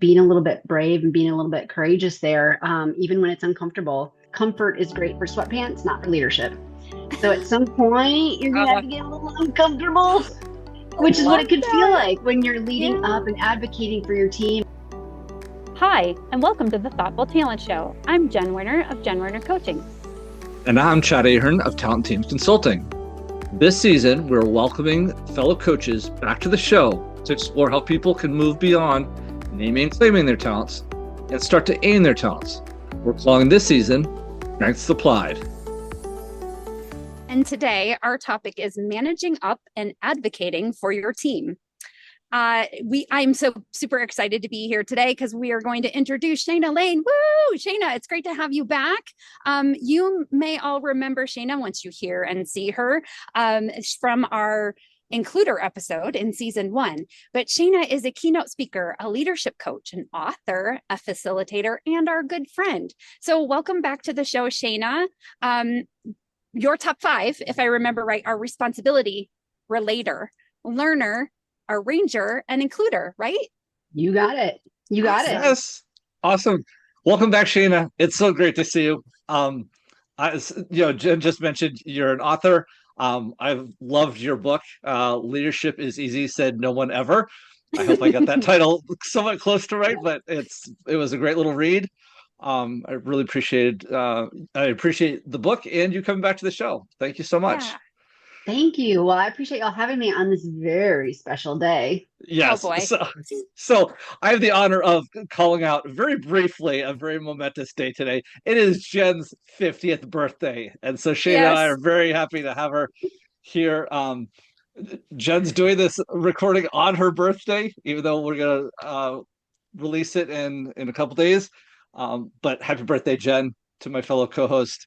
being a little bit brave and being a little bit courageous there, even when it's uncomfortable. Comfort is great for sweatpants, not for leadership. So at some point, you're going to have Uh, to get a little uncomfortable, I which is what love it could feel that. like when you're leading Yeah. up and advocating for your team. Hi, and welcome to the Thoughtful Talent Show. I'm Jen Werner of Jen Werner Coaching. And I'm Chad Ahern of Talent Teams Consulting. This season, we're welcoming fellow coaches back to the show to explore how people can move beyond naming and claiming their talents and start to aim their talents. We're calling this season Strengths Applied. And today, our topic is managing up and advocating for your team. I'm so super excited to be here today because we are going to introduce Shaina Lane. Woo! Shaina, it's great to have you back. You may all remember Shaina once you hear and see her from our Includer episode in season 1. But Shaina is a keynote speaker, a leadership coach, an author, a facilitator, and our good friend. So welcome back to the show, Shaina. Your top 5, if I remember right, are responsibility, relator, learner, arranger, and includer, right? You got it. You got it. Yes. Awesome. Welcome back, Shaina. It's so great to see you. Jen just mentioned you're an author. I've loved your book. Leadership is Easy, Said No One Ever. I hope I got that title somewhat close to right, but it was a great little read. I really appreciate the book and you coming back to the show. Thank you so much. Yeah. Thank you. Well, I appreciate y'all having me on this very special day. Yes. Oh boy. So I have the honor of calling out very briefly a very momentous day today. It is Jen's 50th birthday. And so Shane and I are very happy to have her here. Jen's doing this recording on her birthday, even though we're going to release it in a couple days. But happy birthday, Jen, to my fellow co-host.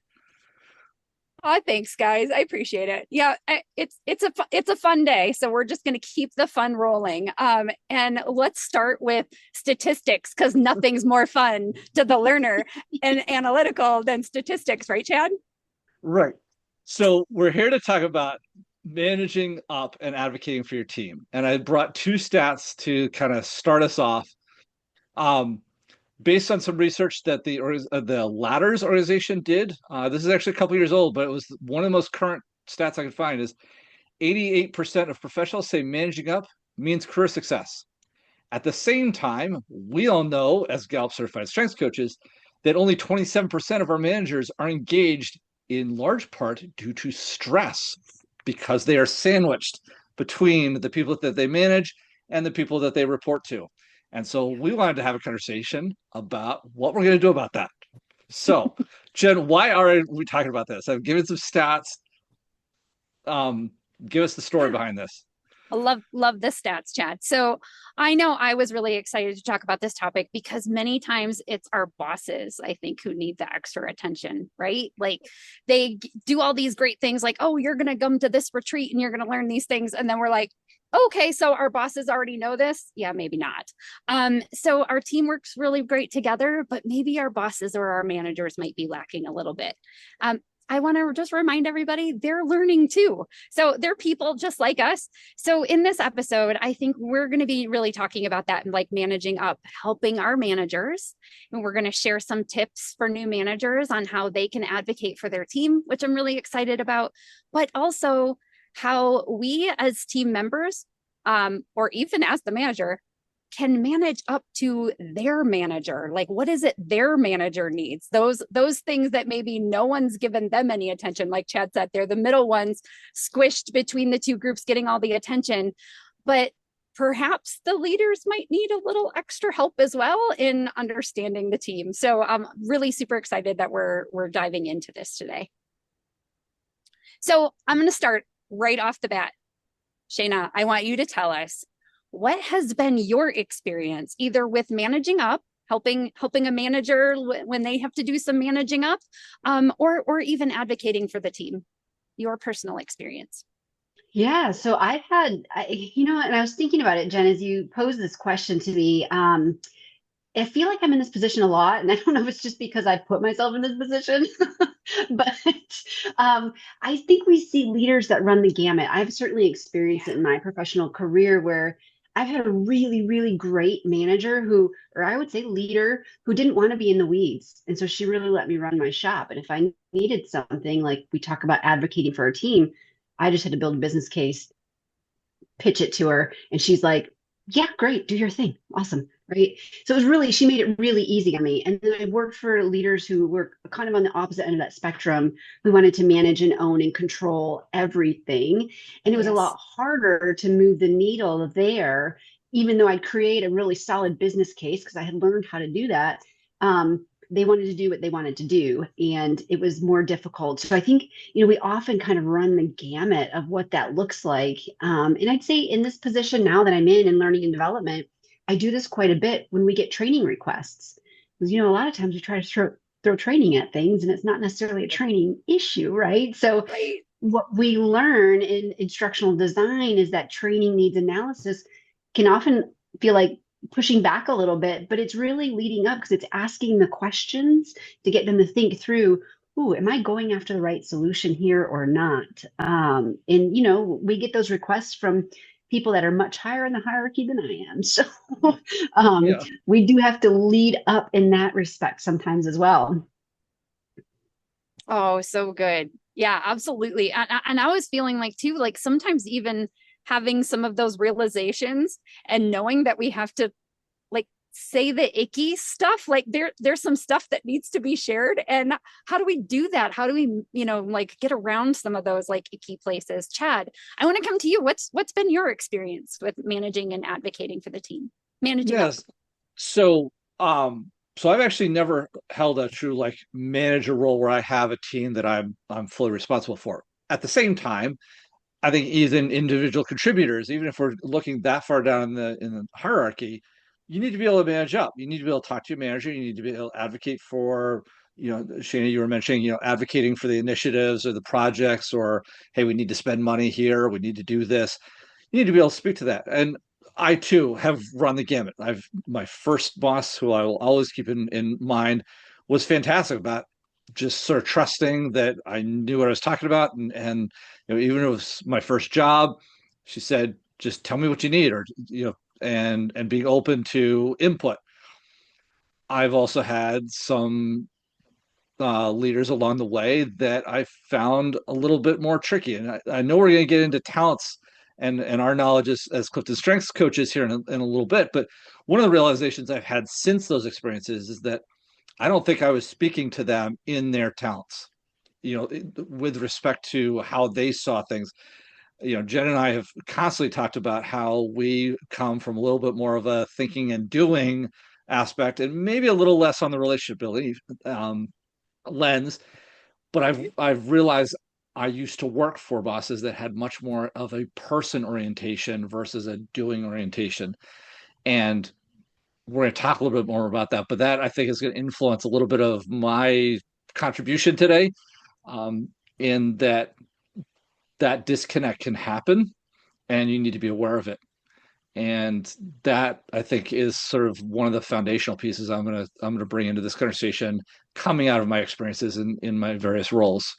Oh, thanks, guys. I appreciate it. Yeah, it's a fun day, so we're just going to keep the fun rolling. And let's start with statistics because nothing's more fun to the learner and analytical than statistics, right, Chad? Right. So we're here to talk about managing up and advocating for your team, and I brought 2 stats to kind of start us off. Based on some research that the Ladders organization did, this is actually a couple years old, but it was one of the most current stats I could find is 88% of professionals say managing up means career success. At the same time, we all know as Gallup certified strengths coaches that only 27% of our managers are engaged in large part due to stress because they are sandwiched between the people that they manage and the people that they report to. And so we wanted to have a conversation about what we're going to do about that. So, Jen, why are we talking about this? I've given some stats. Give us the story behind this. I love the stats, Chad. So I know I was really excited to talk about this topic because many times it's our bosses, I think, who need the extra attention, right? Like they do all these great things like, oh, you're going to come to this retreat and you're going to learn these things. And then we're like, okay, so our bosses already know this. Yeah, maybe not. So our team works really great together, but maybe our bosses or our managers might be lacking a little bit. I want to just remind everybody they're learning too. So they're people just like us. So in this episode, I think we're going to be really talking about that and like managing up, helping our managers. And we're going to share some tips for new managers on how they can advocate for their team, which I'm really excited about, but also how we as team members, or even as the manager, can manage up to their manager. Like, what is it their manager needs? Those things that maybe no one's given them any attention. Like Chad said, they're the middle ones squished between the 2 groups getting all the attention. But perhaps the leaders might need a little extra help as well in understanding the team. So I'm really super excited that we're diving into this today. So I'm going to start right off the bat. Shaina, I want you to tell us, what has been your experience either with managing up, helping a manager when they have to do some managing up, or even advocating for the team, your personal experience? Yeah, so I've had, and I was thinking about it, Jen, as you posed this question to me. I feel like I'm in this position a lot, and I don't know if it's just because I put myself in this position, but I think we see leaders that run the gamut. I've certainly experienced it in my professional career where I've had a really, really great manager who, or I would say leader, who didn't want to be in the weeds. And so she really let me run my shop. And if I needed something, like we talk about advocating for our team, I just had to build a business case, pitch it to her, and she's like, yeah, great, do your thing, awesome, right? So it was really, she made it really easy on me. And then I worked for leaders who were kind of on the opposite end of that spectrum, who wanted to manage and own and control everything, and it was a Yes. lot harder to move the needle there, even though I'd create a really solid business case because I had learned how to do that. They wanted to do what they wanted to do, and it was more difficult. So I think, we often kind of run the gamut of what that looks like. And I'd say in this position now that I'm in learning and development, I do this quite a bit when we get training requests. Because, a lot of times we try to throw training at things and it's not necessarily a training issue, right? So Right. what we learn in instructional design is that training needs analysis can often feel like pushing back a little bit, but it's really leading up because it's asking the questions to get them to think through, ooh, am I going after the right solution here or not? And we get those requests from people that are much higher in the hierarchy than I am. So um, Yeah. we do have to lead up in that respect sometimes as well. Oh, so good. Yeah, absolutely. And I was feeling like too, like sometimes even having some of those realizations and knowing that we have to like say the icky stuff, like there's some stuff that needs to be shared. And how do we do that? How do we, like get around some of those like icky places? Chad, I want to come to you. What's been your experience with managing and advocating for the team? Managing up. Yes. So, so I've actually never held a true like manager role where I have a team that I'm fully responsible for. At the same time, I think even individual contributors, even if we're looking that far down in the hierarchy, you need to be able to manage up. You need to be able to talk to your manager. You need to be able to advocate for, Shaina, you were mentioning, advocating for the initiatives or the projects, or hey, we need to spend money here, we need to do this. You need to be able to speak to that. And I too have run the gamut. I've my first boss, who I will always keep in mind, was fantastic about just sort of trusting that I knew what I was talking about, and even if it was my first job, she said, "Just tell me what you need," or and being open to input. I've also had some leaders along the way that I found a little bit more tricky, and I know we're going to get into talents and our knowledge as CliftonStrengths coaches here in a little bit, but one of the realizations I've had since those experiences is that I don't think I was speaking to them in their talents, with respect to how they saw things. Jen and I have constantly talked about how we come from a little bit more of a thinking and doing aspect, and maybe a little less on the relationship building lens. But I've realized I used to work for bosses that had much more of a person orientation versus a doing orientation, and we're going to talk a little bit more about that. But that I think is going to influence a little bit of my contribution today, in that disconnect can happen, and you need to be aware of it. And that I think is sort of one of the foundational pieces I'm gonna bring into this conversation, coming out of my experiences in my various roles.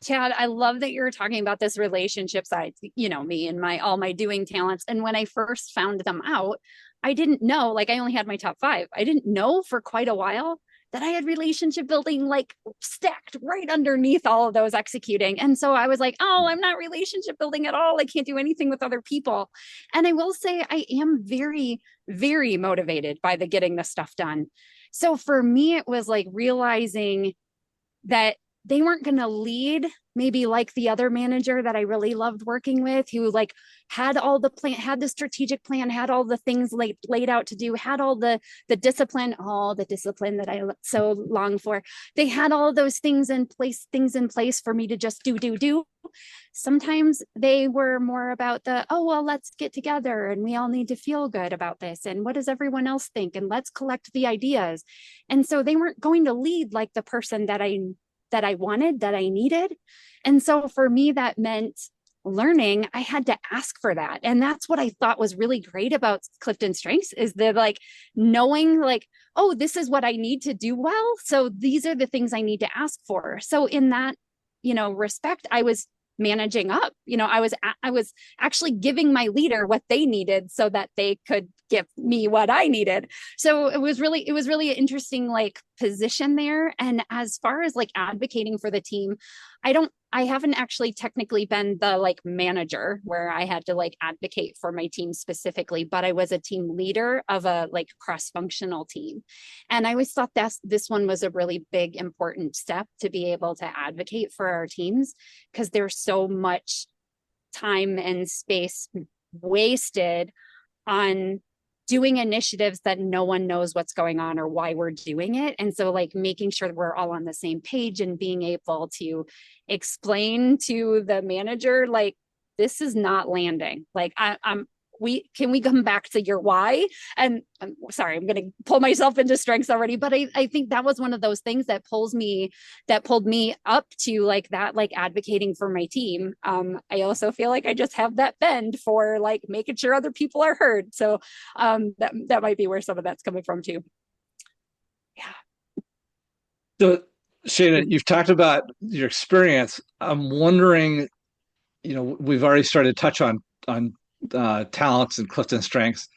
Chad, I love that you're talking about this relationship side, me and my all my doing talents. And when I first found them out, I didn't know, like I only had my top 5. I didn't know for quite a while that I had relationship building like stacked right underneath all of those executing. And so I was like, oh, I'm not relationship building at all. I can't do anything with other people. And I will say I am very, very motivated by the getting the stuff done. So for me, it was like realizing that they weren't going to lead maybe like the other manager that I really loved working with, who like had all the plan, had the strategic plan, had all the things laid out to do, had all the discipline, all the discipline that I so long for. They had all those things in place for me to just do. Sometimes they were more about the, oh, well, let's get together and we all need to feel good about this. And what does everyone else think? And let's collect the ideas. And so they weren't going to lead like the person that I wanted, that I needed. And so for me, that meant learning, I had to ask for that. And that's what I thought was really great about CliftonStrengths, is the like knowing like, oh, this is what I need to do well. So these are the things I need to ask for. So in that, respect, I was managing up. I was actually giving my leader what they needed so that they could give me what I needed. So it was really an interesting like position there. And as far as like advocating for the team, I haven't actually technically been the like manager where I had to like advocate for my team specifically, but I was a team leader of a like cross-functional team. And I always thought this one was a really big, important step to be able to advocate for our teams, because there's so much time and space wasted on doing initiatives that no one knows what's going on or why we're doing it. And so like making sure that we're all on the same page and being able to explain to the manager, like, this is not landing. Like can we come back to your why? And I'm sorry, I'm going to pull myself into strengths already, but I think that was one of those things that pulled me up to like that, like advocating for my team. I also feel like I just have that bend for like making sure other people are heard. So that might be where some of that's coming from too. Yeah. So Shaina, you've talked about your experience. I'm wondering, we've already started to touch on talents and CliftonStrengths.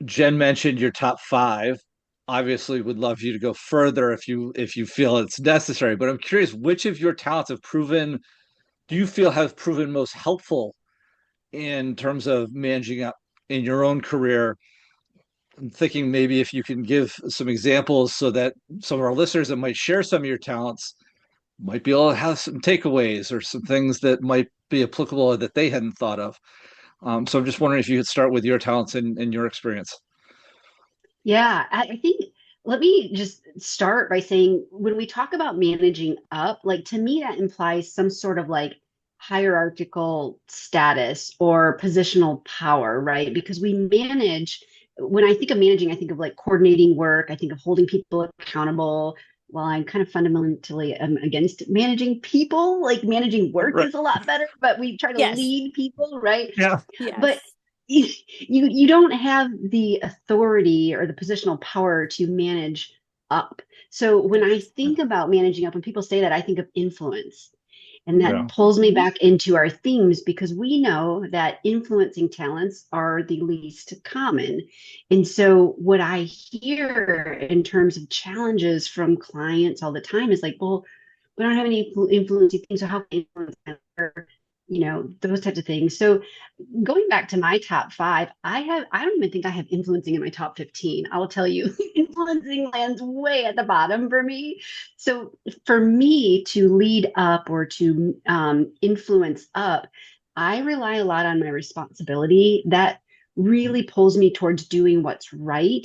Jen mentioned your top 5. Obviously, would love you to go further if you feel it's necessary. But I'm curious, which of your talents do you feel have proven most helpful in terms of managing up in your own career? I'm thinking maybe if you can give some examples so that some of our listeners that might share some of your talents might be able to have some takeaways or some things that might be applicable that they hadn't thought of. So I'm just wondering if you could start with your talents and your experience. Yeah, I think let me just start by saying when we talk about managing up, like to me, that implies some sort of like hierarchical status or positional power, right? Because we manage, when I think of managing, I think of like coordinating work, I think of holding people accountable. While I'm kind of fundamentally against managing people, like managing work Right. is a lot better, but we try to Yes. lead people, right? Yeah. Yes. But you don't have the authority or the positional power to manage up. So when I think about managing up, when people say that, I think of influence. And that Yeah. pulls me back into our themes because we know that influencing talents are the least common. And so what I hear in terms of challenges from clients all the time is like, well, we don't have any influencing things, so how can we influence them? Those types of things. So going back to my top 5, I don't even think I have influencing in my top 15. I'll tell you, influencing lands way at the bottom for me. So for me to lead up or to influence up, I rely a lot on my responsibility. That really pulls me towards doing what's right.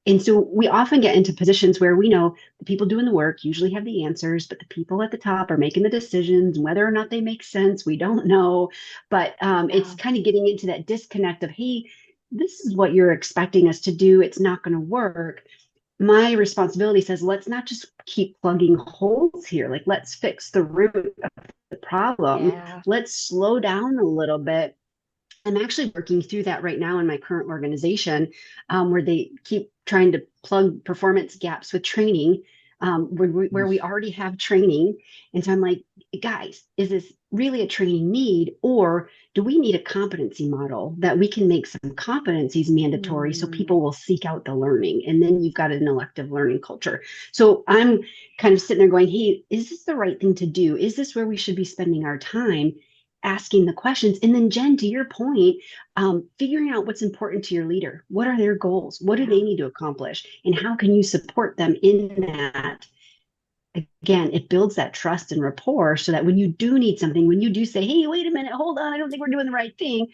And so we often get into positions where we know the people doing the work usually have the answers, but the people at the top are making the decisions. Whether or not they make sense, we don't know. But it's kind of getting into that disconnect of, hey, this is what you're expecting us to do. It's not going to work. My responsibility says, let's not just keep plugging holes here. Like, let's fix the root of the problem. Yeah. Let's slow down a little bit. I'm actually working through that right now in my current organization, where they keep trying to plug performance gaps with training, where we already have training. And so I'm like, guys, is this really a training need, or do we need a competency model that we can make some competencies mandatory so people will seek out the learning? And then you've got an elective learning culture. So I'm kind of sitting there going, hey, is this the right thing to do? Is this where we should be spending our time? Asking the questions. And then Jen, to your point, figuring out what's important to your leader. What are their goals? What do they need to accomplish? And how can you support them in that? Again, it builds that trust and rapport so that when you do need something, when you do say, hey, wait a minute, hold on, I don't think we're doing the right thing,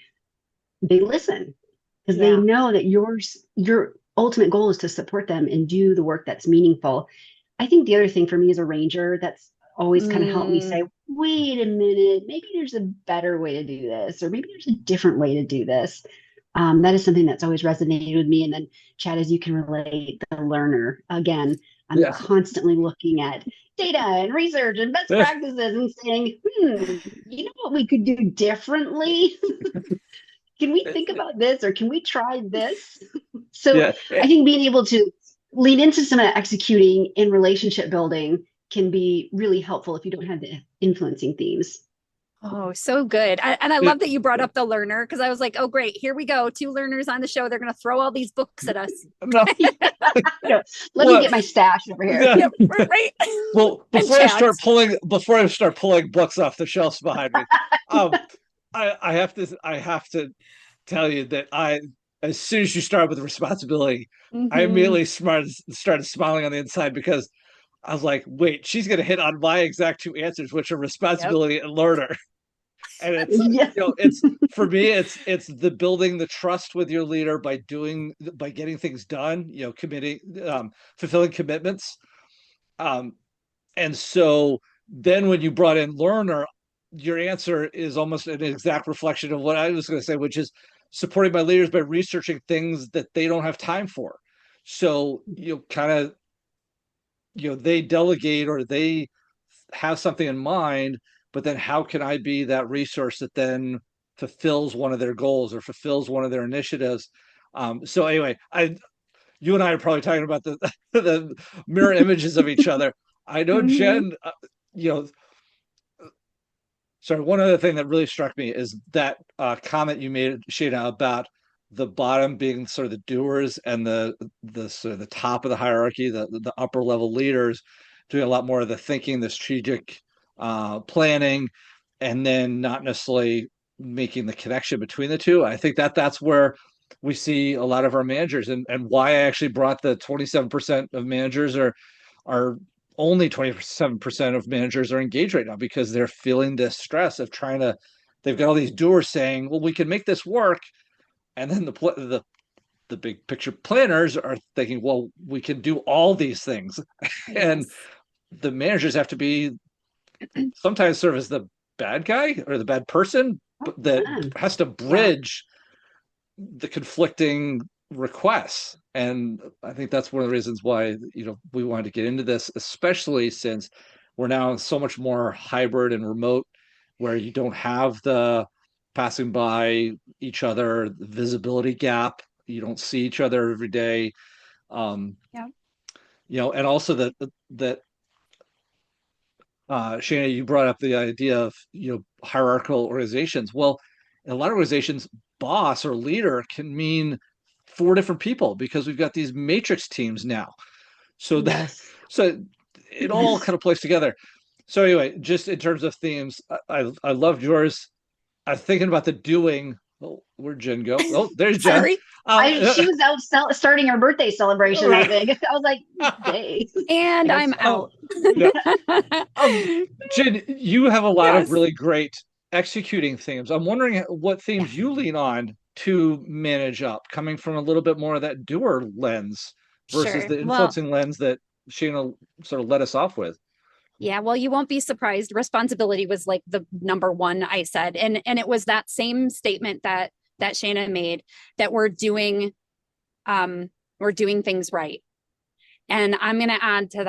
they listen because they know that your ultimate goal is to support them and do the work that's meaningful. I think the other thing for me as a ranger that's always kind of helped me say, wait a minute, maybe there's a better way to do this, or maybe there's a different way to do this. That is something that's always resonated with me. And then, Chad, as you can relate, the learner, again, I'm constantly looking at data and research and best practices and saying, you know what we could do differently? Can we think about this, or can we try this? So I think being able to lean into some of that executing in relationship building can be really helpful if you don't have the influencing themes. Oh, so good. And I love that you brought up the learner, because I was like, oh, great. Here we go. Two learners on the show. They're going to throw all these books at us. No, Yeah. Let me well, get my stash over here. yeah. Yep, right. Well, And before I start pulling books off the shelves behind me, um, I have to tell you that as soon as you start with the responsibility, I Mhm. immediately started smiling on the inside because I was like, wait, she's going to hit on my exact two answers, which are Yep. responsibility and learner. And Yeah. it's for me, it's the building the trust with your leader by getting things done, committing, fulfilling commitments. Um, and so then when you brought in learner, your answer is almost an exact reflection of what I was going to say, which is supporting my leaders by researching things that they don't have time for. So kind of they delegate or they have something in mind, but then how can I be that resource that then fulfills one of their goals or fulfills one of their initiatives? So anyway, you and I are probably talking about the the mirror images of each other. I know Mhm. Jen, you know, sorry, one other thing that really struck me is that comment you made, Shaina, about the bottom being sort of the doers and the sort of the top of the hierarchy, the upper level leaders doing a lot more of the thinking, the strategic planning, and then not necessarily making the connection between the two. I think that's where we see a lot of our managers, and why I actually brought the 27% of managers are only 27% of managers are engaged right now because they're feeling this stress of trying to, they've got all these doers saying, well, we can make this work. And then the big picture planners are thinking, well, we can do all these things. And Yes. the managers have to be sometimes serve as the bad guy or the bad person, but that has to Yeah. bridge the conflicting requests. And I think that's one of the reasons why we wanted to get into this, especially since we're now so much more hybrid and remote, where you don't have the passing by each other, the visibility gap. You don't see each other every day. Um, Yeah. and also that Shana, you brought up the idea of hierarchical organizations. Well, in a lot of organizations, boss or leader can mean four different people because we've got these matrix teams now. So Yes. so it all kind of plays together. So anyway, just in terms of themes, I loved yours. I'm thinking about the doing. Oh, where'd Jen go? Oh, there's Jen. Sorry. She was out starting her birthday celebration, I right. think. I was like, dang. And I'm Oh, out. yeah. Jen, you have a lot of Yes. really great executing themes. I'm wondering what themes Yes. you lean on to manage up, coming from a little bit more of that doer lens versus Sure. the Well, influencing lens that Shana sort of let us off with. yeah, well, you won't be surprised. Responsibility was like the number one I said. And it was that same statement that Shana made, that we're doing things right. And I'm going to add to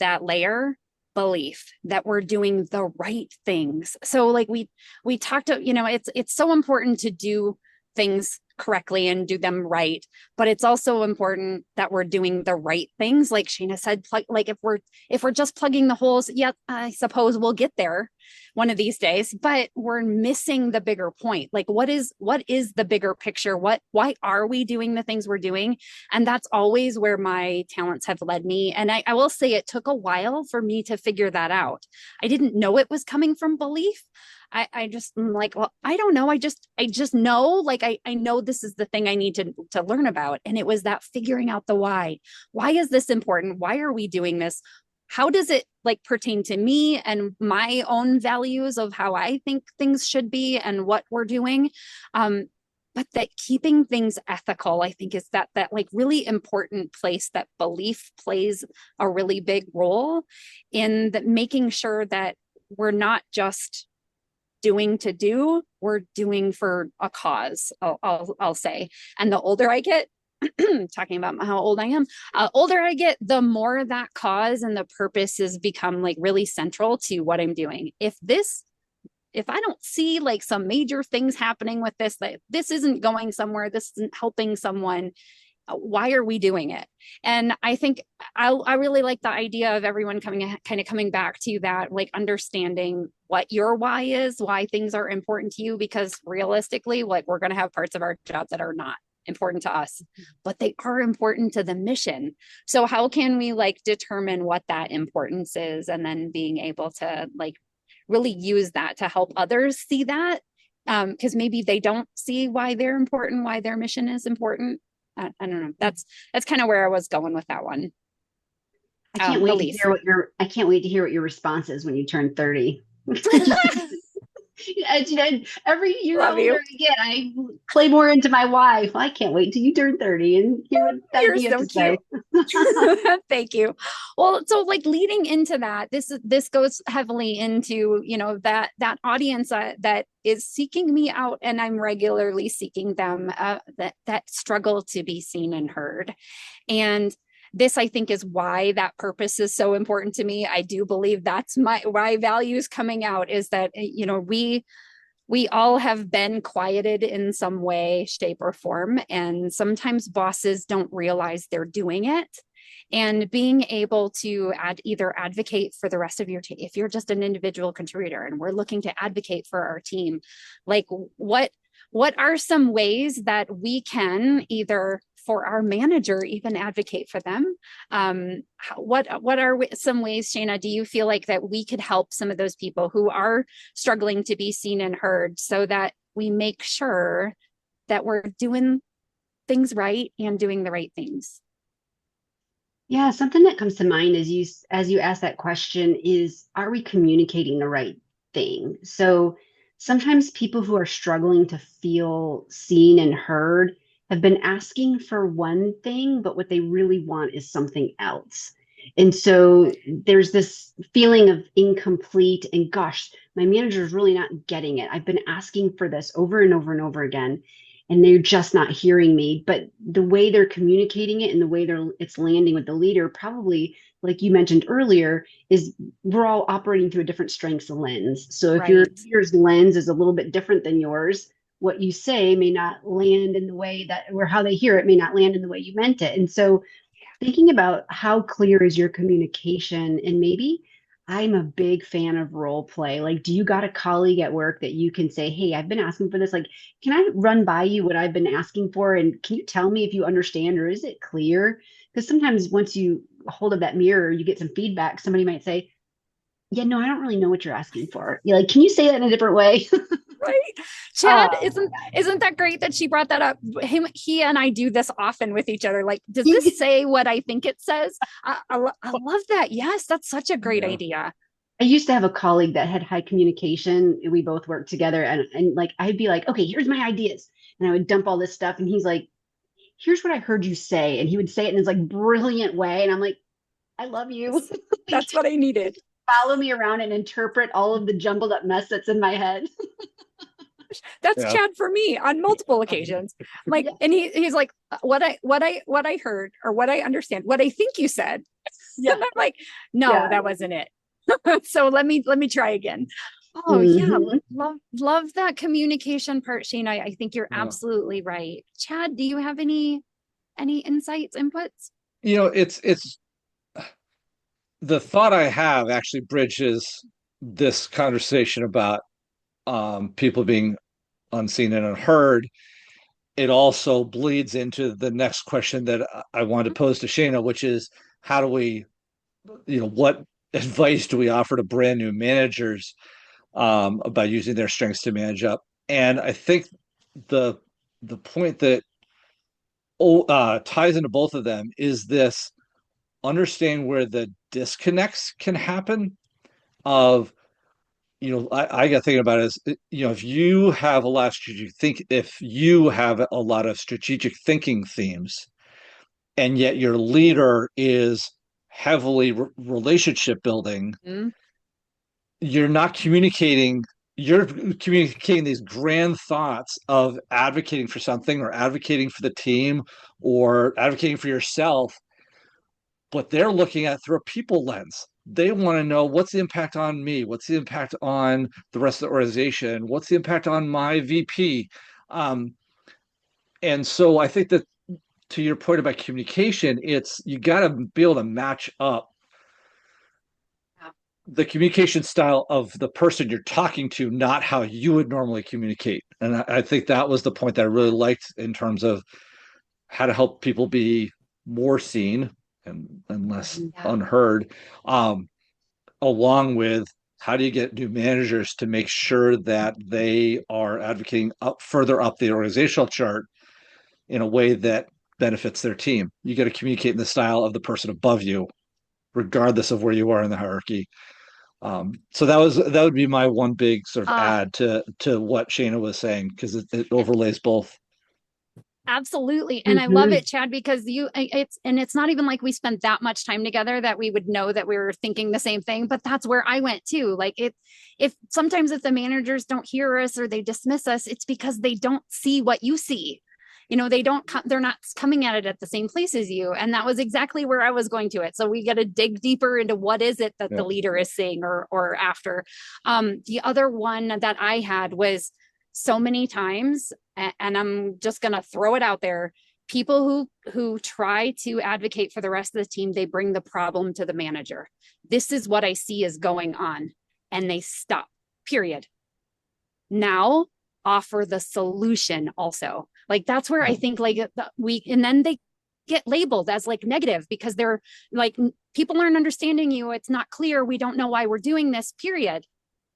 that layer, belief that we're doing the right things. So like we talked to, it's so important to do things correctly and do them right, but it's also important that we're doing the right things. Like Shana said, like if we're just plugging the holes, yeah, I suppose we'll get there one of these days, but we're missing the bigger point. Like what is the bigger picture? Why are we doing the things we're doing? And that's always where my talents have led me. And I will say it took a while for me to figure that out. I didn't know it was coming from belief. I just am like, well, I don't know. I just know, like, I know this is the thing I need to learn about. And it was that figuring out the why. Why is this important? Why are we doing this? How does it like pertain to me and my own values of how I think things should be and what we're doing? But that keeping things ethical, I think, is that like really important place that belief plays a really big role in that, making sure that we're not just doing to do, we're doing for a cause. I'll say. And the older I get, talking about how old I am, older I get, the more that cause and the purpose has become like really central to what I'm doing. If I don't see like some major things happening with this, that this isn't going somewhere, this isn't helping someone, why are we doing it? And I think I really like the idea of everyone coming back to that, like understanding what your why is, why things are important to you, because realistically, like we're going to have parts of our job that are not important to us, but they are important to the mission. So how can we like determine what that importance is, and then being able to like really use that to help others see that, because maybe they don't see why they're important, why their mission is important. I don't know. That's kind of where I was going with that one. Elise. I can't wait to hear what your response is when you turn 30. Every year Love older you. I get, I play more into my why. Well, I can't wait till you turn 30 and hear what that you have to say. Thank you. Well, so like leading into that, this goes heavily into, you know, that audience that is seeking me out, and I'm regularly seeking them, that struggle to be seen and heard. And this, I think, is why that purpose is so important to me. I do believe that's why values coming out is that, you know, we all have been quieted in some way, shape, or form. And sometimes bosses don't realize they're doing it. And being able to either advocate for the rest of your team, if you're just an individual contributor and we're looking to advocate for our team, like what are some ways that we can either for our manager even advocate for them? What are some ways, Shaina, do you feel like that we could help some of those people who are struggling to be seen and heard, so that we make sure that we're doing things right and doing the right things? Yeah, something that comes to mind as you ask that question is, are we communicating the right thing? So sometimes people who are struggling to feel seen and heard have been asking for one thing, but what they really want is something else. And so there's this feeling of incomplete, and gosh, my manager is really not getting it. I've been asking for this over and over and over again, and they're just not hearing me. But the way they're communicating it and the way it's landing with the leader, probably like you mentioned earlier, is we're all operating through a different strengths lens. So if your Right. leader's lens is a little bit different than yours, what you say may not land in the way that, or how they hear it may not land in the way you meant it. And so thinking about how clear is your communication, and maybe I'm a big fan of role play. Like, do you got a colleague at work that you can say, hey, I've been asking for this. Like, can I run by you what I've been asking for? And can you tell me if you understand, or is it clear? Because sometimes once you hold up that mirror, you get some feedback. Somebody might say, yeah, no, I don't really know what you're asking for. You're like, can you say that in a different way? Right. Chad, isn't that great that she brought that up? He and I do this often with each other. Like, does this say what I think it says? I love that. Yes, that's such a great idea. I used to have a colleague that had high communication. We both worked together, and like I'd be like, okay, here's my ideas. And I would dump all this stuff. And he's like, here's what I heard you say. And he would say it in this like brilliant way. And I'm like, I love you. That's what I needed. Follow me around and interpret all of the jumbled up mess that's in my head. That's Chad for me on multiple occasions. Like, and he's like, what I heard, or what I understand, what I think you said. Yeah. And I'm like, no, that wasn't it. So let me try again. Oh yeah, love that communication part, Shane. I think you're absolutely right. Chad, do you have any insights, inputs? You know, it's the thought I have actually bridges this conversation about people being unseen and unheard. It also bleeds into the next question that I wanted to pose to Shaina, which is, how do we, what advice do we offer to brand new managers about using their strengths to manage up? And I think the point that ties into both of them is this: understand where the disconnects can happen. Of, I got thinking about it as, if you have a lot of strategic thinking themes, and yet your leader is heavily relationship building, you're not communicating. You're communicating these grand thoughts of advocating for something, or advocating for the team, or advocating for yourself, but they're looking at it through a people lens. They want to know, what's the impact on me? What's the impact on the rest of the organization? What's the impact on my VP? And so I think that to your point about communication, it's you got to be able to match up the communication style of the person you're talking to, not how you would normally communicate. And I think that was the point that I really liked in terms of how to help people be more seen and less unheard, along with how do you get new managers to make sure that they are advocating up further up the organizational chart in a way that benefits their team. You got to communicate in the style of the person above you, regardless of where you are in the hierarchy. So that would be my one big sort of add to what Shaina was saying, because it overlays both. Absolutely. And I love it, Chad, because it's not even like we spent that much time together that we would know that we were thinking the same thing, but that's where I went too. Like if sometimes if the managers don't hear us or they dismiss us, it's because they don't see what you see. They're not coming at it at the same place as you. And that was exactly where I was going to it. So we got to dig deeper into what is it that the leader is saying or after. The other one that I had was so many times, and I'm just going to throw it out there, people who try to advocate for the rest of the team, they bring the problem to the manager. This is what I see is going on. And they stop, period. Now offer the solution also. Like, that's where I think and then they get labeled as like negative because they're like, people aren't understanding you. It's not clear. We don't know why we're doing this, period.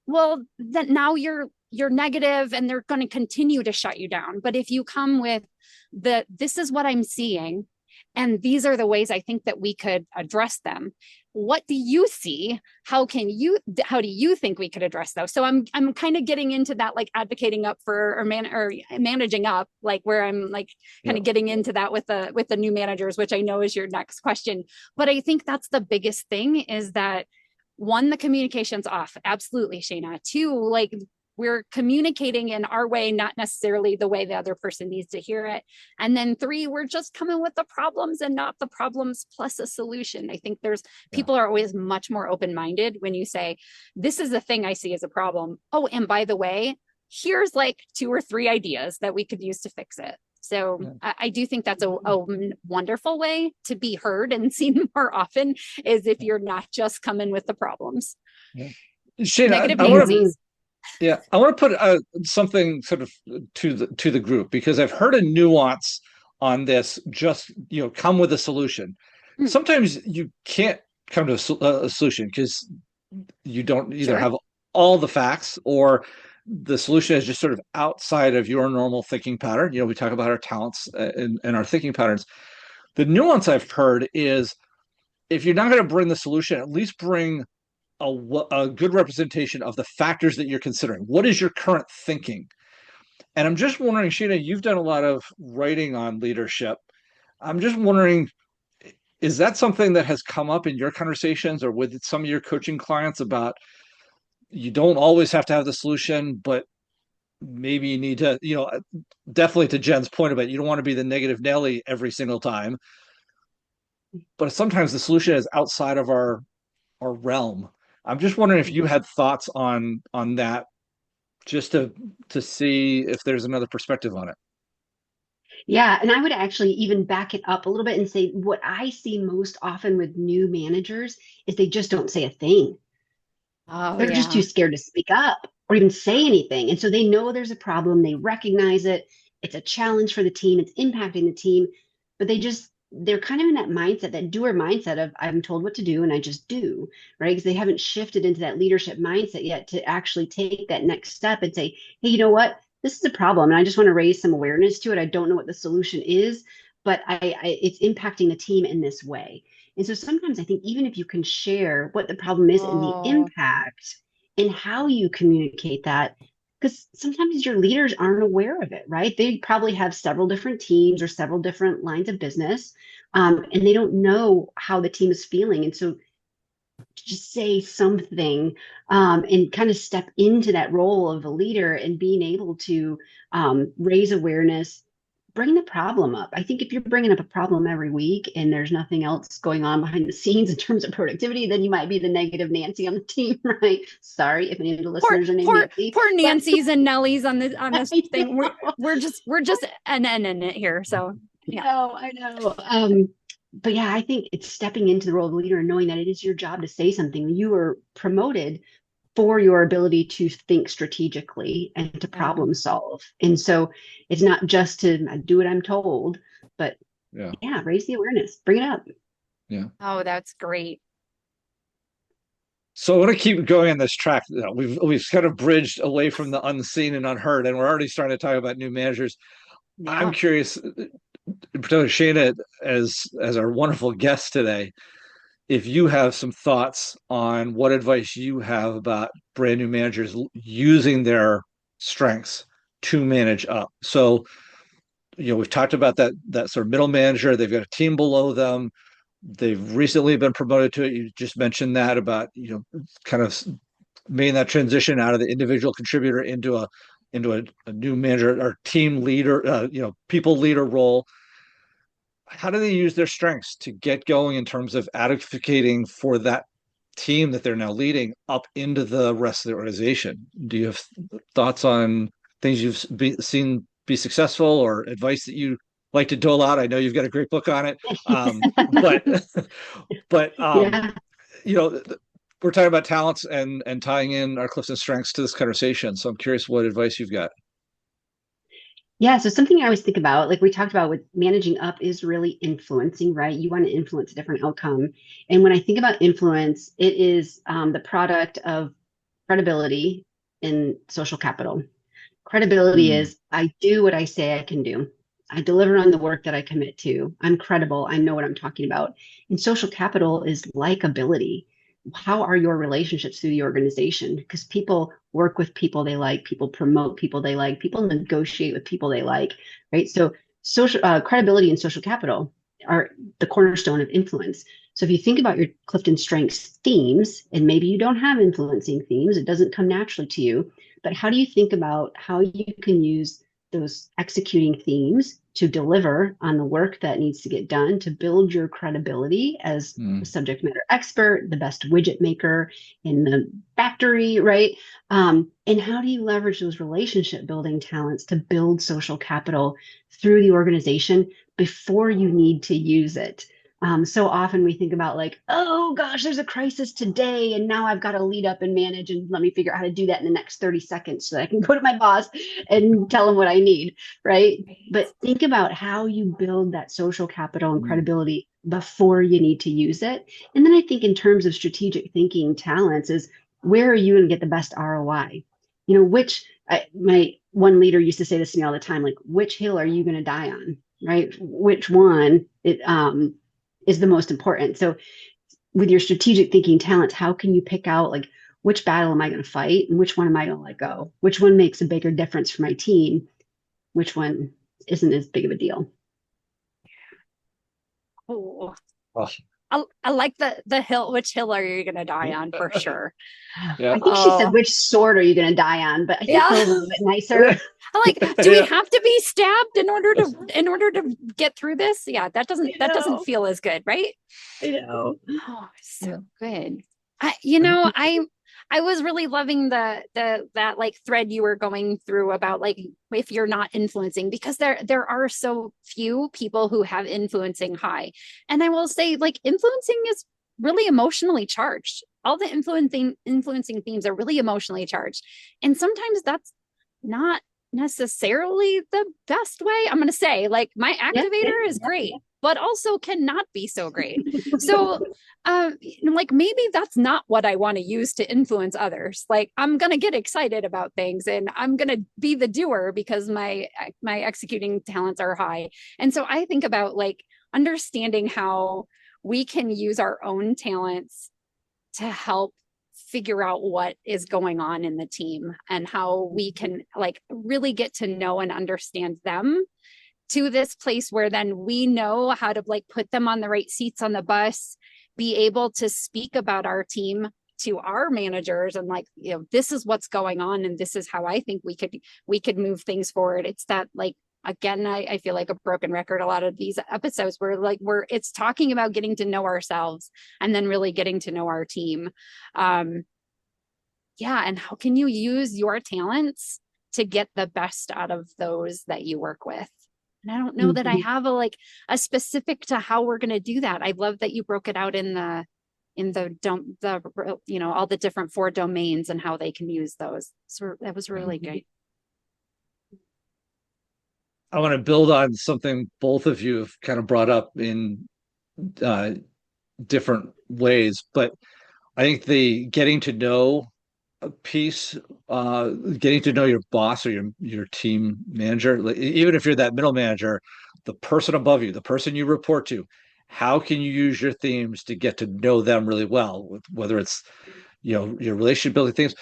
Well, then now you're negative and they're going to continue to shut you down. But if you come with this is what I'm seeing, and these are the ways I think that we could address them. What do you see? How do you think we could address those? So I'm kind of getting into that, like advocating up for or managing up, like where I'm like kind of getting into that with the new managers, which I know is your next question. But I think that's the biggest thing is that one, the communication's off. Absolutely, Shaina. Two, like we're communicating in our way, not necessarily the way the other person needs to hear it. And then three, we're just coming with the problems and not the problems plus a solution. I think people are always much more open-minded when you say, this is the thing I see as a problem. Oh, and by the way, here's like 2 or 3 ideas that we could use to fix it. So I do think that's a wonderful way to be heard and seen more often, is if you're not just coming with the problems. Yeah. Shaina, Negative I want to put something sort of to the group, because I've heard a nuance on this. Just come with a solution. Sometimes you can't come to a solution because you don't either have all the facts, or the solution is just sort of outside of your normal thinking pattern. We talk about our talents and our thinking patterns. The nuance I've heard is, if you're not going to bring the solution, at least bring a good representation of the factors that you're considering. What is your current thinking? And I'm just wondering, Shaina, you've done a lot of writing on leadership. I'm just wondering, is that something that has come up in your conversations or with some of your coaching clients about, you don't always have to have the solution, but maybe you need to, definitely to Jen's point about, you don't want to be the negative Nelly every single time, but sometimes the solution is outside of our realm. I'm just wondering if you had thoughts on that, just to see if there's another perspective on it. Yeah, and I would actually even back it up a little bit and say what I see most often with new managers is they just don't say a thing. They're just too scared to speak up or even say anything. And so they know there's a problem, they recognize it, it's a challenge for the team, it's impacting the team, but they're kind of in that mindset, that doer mindset of, I'm told what to do and I just do, right? Because they haven't shifted into that leadership mindset yet to actually take that next step and say, hey, you know what? This is a problem and I just want to raise some awareness to it. I don't know what the solution is, but it's impacting the team in this way. And so sometimes I think even if you can share what the problem is and the impact and how you communicate that, because sometimes your leaders aren't aware of it, right? They probably have several different teams or several different lines of business, and they don't know how the team is feeling. And so just say something and kind of step into that role of a leader and being able to raise awareness, bring the problem up. I think if you're bringing up a problem every week and there's nothing else going on behind the scenes in terms of productivity, then you might be the negative Nancy on the team, right? Sorry if any of the listeners are named Nancy. Poor Nancy's and Nellies on this thing. We're just an in it here. So Yeah. No, I know. But yeah, I think it's stepping into the role of leader and knowing that it is your job to say something. You were promoted for your ability to think strategically and to Yeah. problem solve. And so it's not just to do what I'm told, but Yeah. yeah, raise the awareness, bring it up. Yeah. Oh, that's great. So I want to keep going on this track. We've kind of bridged away from the unseen and unheard, and we're already starting to talk about new managers. I'm Yeah. curious, in particular, Shaina, as our wonderful guest today, if you have some thoughts on what advice you have about brand new managers using their strengths to manage up. So, we've talked about that sort of middle manager. They've got a team below them. They've recently been promoted to it. You just mentioned that about kind of making that transition out of the individual contributor into a new manager or team leader, people leader role. How do they use their strengths to get going in terms of advocating for that team that they're now leading up into the rest of the organization? Do you have thoughts on things seen be successful or advice that you like to dole out? I know you've got a great book on it, but but Yeah. you know we're talking about talents and tying in our CliftonStrengths to this conversation. So I'm curious what advice you've got. Yeah, so something I always think about, like we talked about with managing up, is really influencing, right? You want to influence a different outcome. And when I think about influence, it is the product of credibility and social capital. Credibility Mm, is I do what I say I can do. I deliver on the work that I commit to. I'm credible. I know what I'm talking about. And social capital is likability. How are your relationships through the organization? Because people work with people they like, people promote people they like, people negotiate with people they like, right? So social credibility and social capital are the cornerstone of influence. So if you think about your CliftonStrengths themes, and maybe you don't have influencing themes, it doesn't come naturally to you, but how do you think about how you can use those executing themes to deliver on the work that needs to get done to build your credibility as the mm, subject matter expert, the best widget maker in the factory, right? And how do you leverage those relationship building talents to build social capital through the organization before you need to use it? So often we think about like, oh gosh, there's a crisis today, and now I've got to lead up and manage, and let me figure out how to do that in the next 30 seconds so that I can go to my boss and tell him what I need, right? Right. But think about how you build that social capital and mm, credibility before you need to use it. And then I think in terms of strategic thinking talents is where are you going to get the best ROI? My one leader used to say this to me all the time, like, which hill are you going to die on, right? Which one is the most important. So with your strategic thinking talents, how can you pick out like which battle am I going to fight and which one am I going to let go? Which one makes a bigger difference for my team? Which one isn't as big of a deal? Oh, oh, I like the hill. Which hill are you gonna die on for sure? yeah. I think she said Oh, which sword are you going to die on, but I think yeah. hill's a little bit nicer. I like, do we Yeah. have to be stabbed in order to get through this? Yeah, that doesn't I that doesn't know. feel as good, right? I know. Oh, so Yeah. good. I was really loving that like thread you were going through about like if you're not influencing, because there are so few people who have influencing high. And I will say like influencing is really emotionally charged. All the influencing themes are really emotionally charged. And sometimes that's not necessarily the best way. I'm going to say like my Yeah. activator is great, but also cannot be so great. So like maybe that's not what I want to use to influence others. Like I'm gonna get excited about things and I'm gonna be the doer because my executing talents are high. And so I think about like understanding how we can use our own talents to help figure out what is going on in the team and how we can like really get to know and understand them to this place where then we know how to like put them on the right seats on the bus, be able to speak about our team to our managers and like, this is what's going on and this is how I think we could move things forward. It's that like again, I feel like a broken record a lot of these episodes where like it's talking about getting to know ourselves and then really getting to know our team. Yeah, and how can you use your talents to get the best out of those that you work with? And I don't know that I have a specific to how we're going to do that. I love that you broke it out in the all the different 4 domains and how they can use those. So that was really good. I want to build on something both of you have kind of brought up in different ways, but I think the getting to know piece, getting to know your boss or your team manager, even if you're that middle manager, the person above you, the person you report to, how can you use your themes to get to know them really well, whether it's your relationship building themes,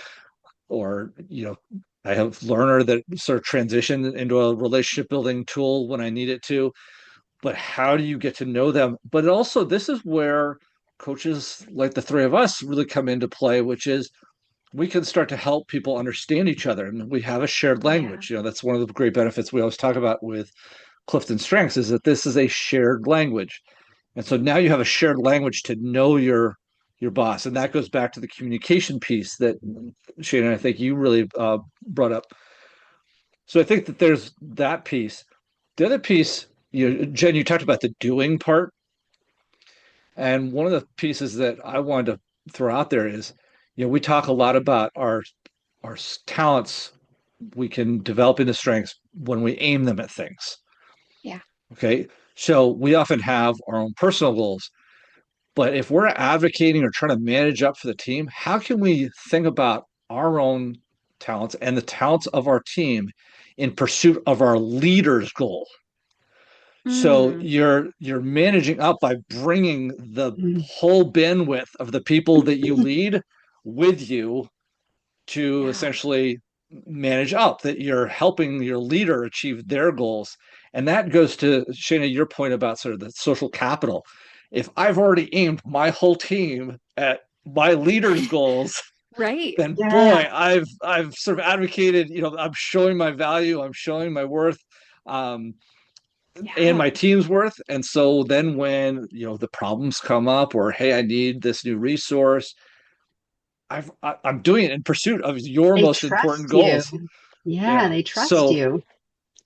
or I have Learner that sort of transitioned into a relationship building tool when I need it to. But how do you get to know them? But also, this is where coaches like the 3 of us really come into play, which is we can start to help people understand each other, and we have a shared language. That's one of the great benefits we always talk about with CliftonStrengths, is that this is a shared language. And so now you have a shared language to know your boss. And that goes back to the communication piece that Shaina, I think you really brought up. So I think that there's that piece. The other piece, Jen, you talked about the doing part. And one of the pieces that I wanted to throw out there is, we talk a lot about our talents we can develop into strengths when we aim them at things. Yeah. Okay. So we often have our own personal goals, but if we're advocating or trying to manage up for the team, how can we think about our own talents and the talents of our team in pursuit of our leader's goal? So you're managing up by bringing the whole bandwidth of the people that you lead with you to essentially manage up, that you're helping your leader achieve their goals. And that goes to, Shaina, your point about sort of the social capital. If I've already aimed my whole team at my leader's goals, right, then boy, I've sort of advocated, I'm showing my value, I'm showing my worth, and my team's worth. And so then when, the problems come up, or, hey, I need this new resource, I'm doing it in pursuit of your most important goals. Yeah, they trust you.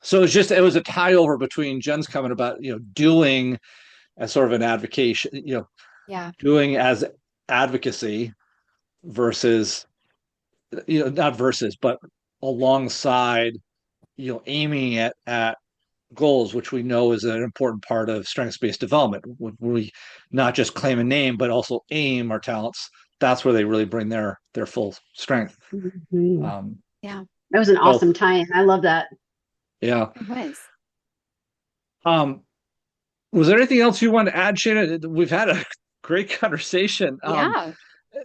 So it was a tie over between Jen's comment about, doing as sort of an advocation, doing as advocacy versus, not versus, but alongside, aiming at goals, which we know is an important part of strengths-based development. When we not just claim a name, but also aim our talents, that's where they really bring their full strength. Mm-hmm. That was an awesome time. I love that. Yeah. It was. Was there anything else you wanted to add, Shaina? We've had a great conversation.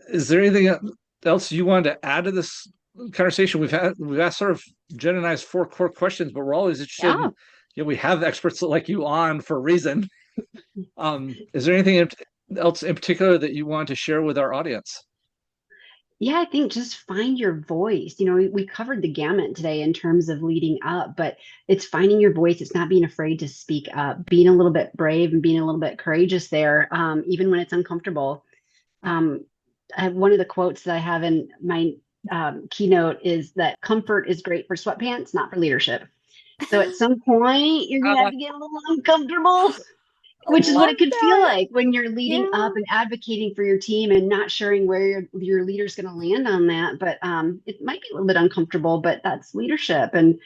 Is there anything else you wanted to add to this conversation? We've asked sort of Jen and I's 4 core questions, but we're always interested in, we have experts like you on for a reason. Is there anything else in particular that you want to share with our audience? Yeah, I think just find your voice. We covered the gamut today in terms of leading up, but it's finding your voice. It's not being afraid to speak up, being a little bit brave and being a little bit courageous there, even when it's uncomfortable. One of the quotes that I have in my keynote is that comfort is great for sweatpants, not for leadership. So at some point, you're going to have to get a little uncomfortable. Which is what it could feel like when you're leading up and advocating for your team and not sharing where your leader's going to land on that. But it might be a little bit uncomfortable, but that's leadership. And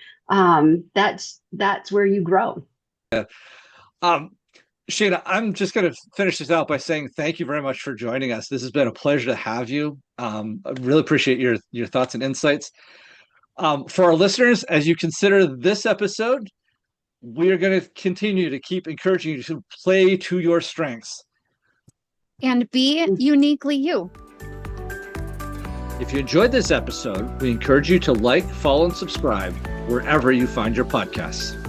that's where you grow. Shaina, I'm just going to finish this out by saying thank you very much for joining us. This has been a pleasure to have you. I really appreciate your thoughts and insights. For our listeners, as you consider this episode, we are going to continue to keep encouraging you to play to your strengths. And be uniquely you. If you enjoyed this episode, we encourage you to like, follow, and subscribe wherever you find your podcasts.